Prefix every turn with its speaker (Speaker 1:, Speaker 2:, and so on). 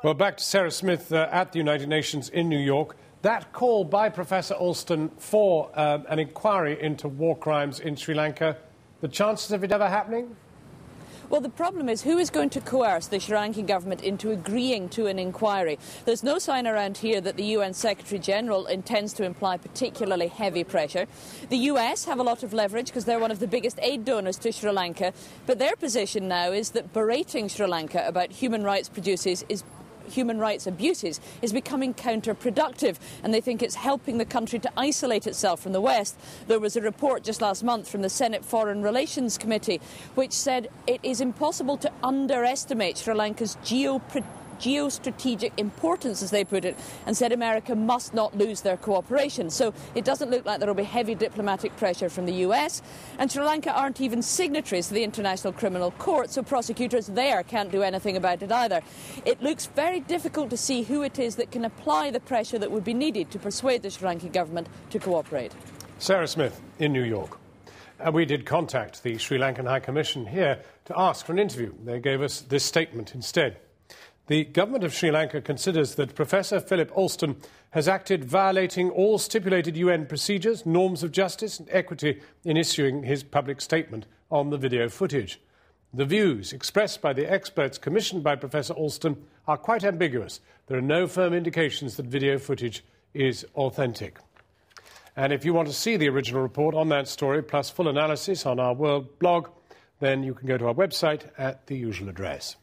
Speaker 1: Well, back to Sarah Smith at the United Nations in New York. That call by Professor Alston for an inquiry into war crimes in Sri Lanka, the chances of it ever happening?
Speaker 2: Well, the problem is, who is going to coerce the Sri Lankan government into agreeing to an inquiry? There's no sign around here that the UN Secretary-General intends to imply particularly heavy pressure. The US have a lot of leverage because they're one of the biggest aid donors to Sri Lanka, but their position now is that berating Sri Lanka about human rights abuses is becoming counterproductive, and they think it's helping the country to isolate itself from the West. There was a report just last month from the Senate Foreign Relations Committee which said it is impossible to underestimate Sri Lanka's geostrategic importance, as they put it, and said America must not lose their cooperation. So it doesn't look like there will be heavy diplomatic pressure from the US, and Sri Lanka aren't even signatories to the International Criminal Court, so prosecutors there can't do anything about it either. It looks very difficult to see who it is that can apply the pressure that would be needed to persuade the Sri Lankan government to cooperate.
Speaker 1: Sarah Smith in New York. We did contact the Sri Lankan High Commission here to ask for an interview. They gave us this statement instead. The government of Sri Lanka considers that Professor Philip Alston has acted violating all stipulated UN procedures, norms of justice and equity in issuing his public statement on the video footage. The views expressed by the experts commissioned by Professor Alston are quite ambiguous. There are no firm indications that video footage is authentic. And if you want to see the original report on that story, plus full analysis on our World blog, then you can go to our website at the usual address.